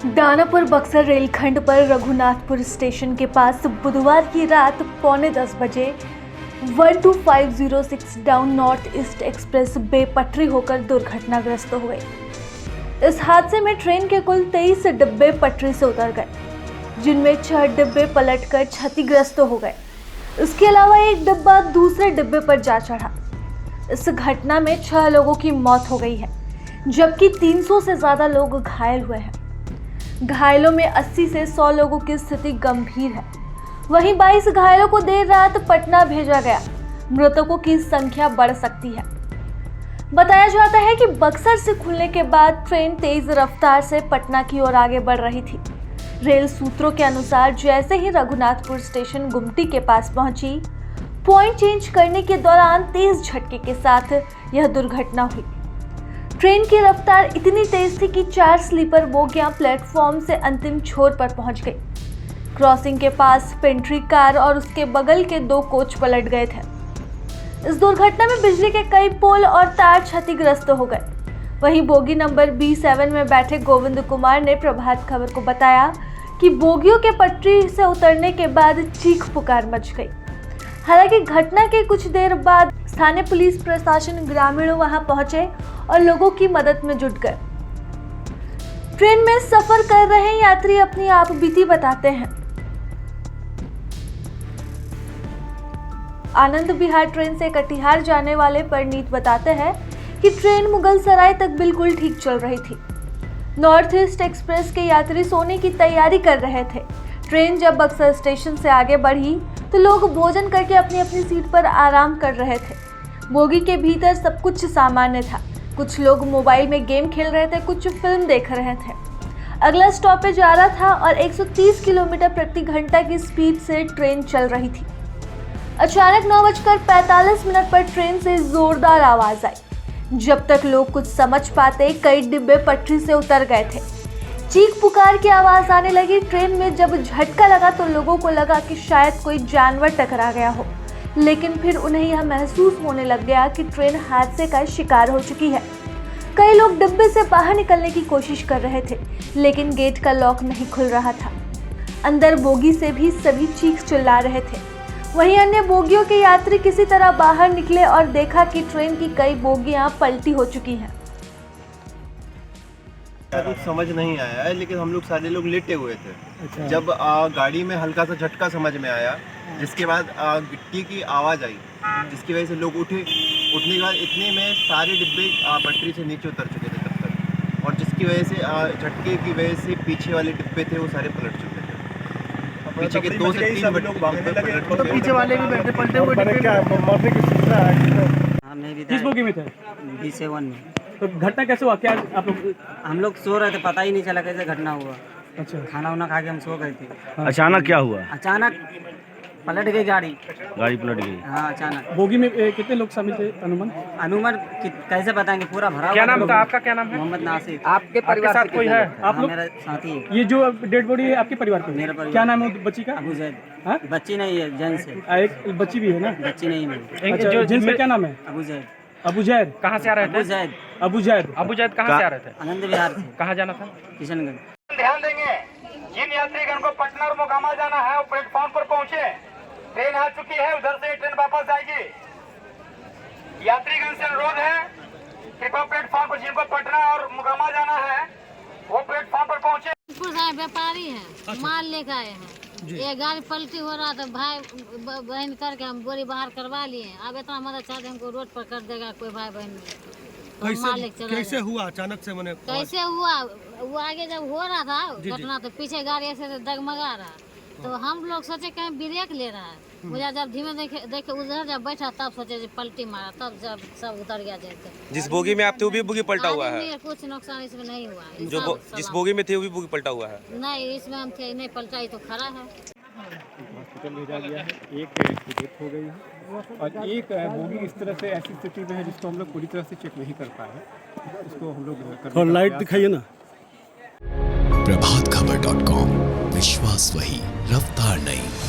दानापुर बक्सर रेलखंड पर रघुनाथपुर स्टेशन के पास बुधवार की रात 9:45 बजे 12506 डाउन नॉर्थ ईस्ट एक्सप्रेस बेपटरी होकर दुर्घटनाग्रस्त हो गई। इस हादसे में ट्रेन के कुल 23 डिब्बे पटरी से उतर गए, जिनमें 6 डिब्बे पलटकर क्षतिग्रस्त हो गए। इसके अलावा एक डिब्बा दूसरे डिब्बे पर जा चढ़ा। इस घटना में 6 लोगों की मौत हो गई है, जबकि 300 से ज्यादा लोग घायल हुए हैं। घायलों में 80 से 100 लोगों की स्थिति गंभीर है। वहीं 22 घायलों को देर रात पटना भेजा गया। मृतकों की संख्या बढ़ सकती है। बताया जाता है कि बक्सर से खुलने के बाद ट्रेन तेज रफ्तार से पटना की ओर आगे बढ़ रही थी। रेल सूत्रों के अनुसार जैसे ही रघुनाथपुर स्टेशन गुमटी के पास पहुंची, पॉइंट चेंज करने के दौरान तेज झटके के साथ यह दुर्घटना हुई। ट्रेन की रफ्तार इतनी तेज थी कि 4 स्लीपर बोगियां प्लेटफॉर्म से अंतिम छोर पर पहुंच गई। क्रॉसिंग के पास पेंट्री कार और उसके बगल के 2 कोच पलट गए थे। इस दुर्घटना में बिजली के कई पोल और तार क्षतिग्रस्त हो गए। वहीं बोगी नंबर B7 में बैठे गोविंद कुमार ने प्रभात खबर को बताया कि बोगियों के पटरी से उतरने के बाद चीख पुकार मच गई। हालांकि घटना के कुछ देर बाद स्थानीय पुलिस प्रशासन, ग्रामीण वहां पहुंचे और लोगों की मदद में जुट गए। ट्रेन में सफर कर रहे यात्री अपनी आप बीती बताते हैं। आनंद विहार ट्रेन से कटिहार जाने वाले परनीत बताते हैं कि ट्रेन मुगलसराय तक बिल्कुल ठीक चल रही थी। नॉर्थ ईस्ट एक्सप्रेस के यात्री सोने की तैयारी कर रहे थे। ट्रेन जब बक्सर स्टेशन से आगे बढ़ी तो लोग भोजन करके अपनी अपनी सीट पर आराम कर रहे थे। बोगी के भीतर सब कुछ सामान्य था। कुछ लोग मोबाइल में गेम खेल रहे थे, कुछ फिल्म देख रहे थे। अगला स्टॉपेज आ रहा था और 130 किलोमीटर प्रति घंटा की स्पीड से ट्रेन चल रही थी। अचानक 9:45 पर ट्रेन से जोरदार आवाज आई। जब तक लोग कुछ समझ पाते, कई डिब्बे पटरी से उतर गए थे। चीख पुकार की आवाज आने लगी। ट्रेन में जब झटका लगा तो लोगों को लगा कि शायद कोई जानवर टकरा गया हो, लेकिन फिर उन्हें यह महसूस होने लग गया कि ट्रेन हादसे का शिकार हो चुकी है। कई लोग डिब्बे से बाहर निकलने की कोशिश कर रहे थे, लेकिन गेट का लॉक नहीं खुल रहा था। अंदर बोगी से भी सभी चीख चिल्ला रहे थे। वहीं अन्य बोगियों के यात्री किसी तरह बाहर निकले और देखा कि ट्रेन की कई बोगियां पलटी हो चुकी हैं। कुछ समझ नहीं आया है, लेकिन हम लोग सारे लोग लेटे हुए थे। अच्छा। जब गाड़ी में हल्का सा झटका समझ में आया, जिसके बाद गिट्टी की आवाज़ आई, जिसकी वजह से लोग उठे। उठने के बाद इतने में सारे डिब्बे पटरी से नीचे उतर चुके थे तब तक, और जिसकी वजह से झटके की वजह से पीछे वाले डिब्बे थे वो सारे पलट चुके थे। पीछे के 2 से 3 डिब्बे तो पीछे वाले भी बैठे पलटे हुए किस बोगी में थे? B7 में। तो घटना कैसे हुआ? क्या आप लोग? हम लोग सो रहे थे, पता ही नहीं चला कैसे घटना हुआ। अच्छा, खाना वाना खा के हम सो गए थे। अचानक क्या हुआ? अचानक पलट गई गाड़ी पलट गई। हाँ, अचानक। बोगी में कितने लोग शामिल थे? अनुमान कैसे बताएंगे, पूरा भरा। क्या नाम था आपका? क्या नाम है? मोहम्मद नासिर। आपके परिवार साथ कोई है? आप लोग? मेरा साथी है। ये जो डेड बॉडी है आपके परिवार की? मेरा परिवार। क्या नाम है बच्ची का? अबू जैद। हाँ? बच्ची नहीं है, जेंट्स है। एक बच्ची भी है ना? बच्ची नहीं है। अच्छा, जेंट्स का क्या नाम है? अबू जैद। अबू जैद कहाँ से आ रहे थे? अबू जैद कहाँ से आ रहे थे? आनंद विहार से। कहाँ जाना था? किशनगंज। ध्यान देंगे, जिन यात्रीगण को पटना और मोकामा जाना है वो प्लेटफॉर्म पर पहुंचे। ट्रेन आ चुकी है, उधर से ट्रेन वापस आएगी। यात्रीगण से अनुरोध है, कृपया प्लेटफॉर्म पर, जिनको पटना और मोकामा जाना है वो प्लेटफॉर्म पर पहुंचे। व्यापारी है, माल लेकर आए हैं। ये गाड़ी पलटी हो रहा था, भाई बहन करके हम बोरी बाहर करवा लिए। अब इतना मदद चाहते हमको रोड पर कर देगा कोई भाई बहन। कैसे हुआ अचानक से? मैंने कैसे हुआ? वो आगे जब हो रहा था घटना तो पीछे गाड़ी ऐसे डगमगा रहा, तो हम लोग सोचे कहीं ब्रेक ले रहा है। मुझे जब धीमे देखे उधर जब बैठा तब सोचे पलटी मारा, तब जब सब उतर गया। जैसे जिस बोगी में आप थे वो भी बोगी पलटा हुआ है? कुछ नुकसान इसमें नहीं हुआ है। जो जिस बोगी में थे वो भी बोगी पलटा हुआ है? नहीं, इसमें हम थे नहीं, पलटा तो खड़ा है। हॉस्पिटल भेजा गया है। एक की डेथ हो गई है और एक बोगी इस तरह से ऐसी स्थिति में है जिसको हम लोग पूरी तरह से चेक नहीं कर पाए। इसको हम लोग लाइट दिखाइए ना। प्रभातखबर.com, विश्वास वही, रफ्तार नहीं।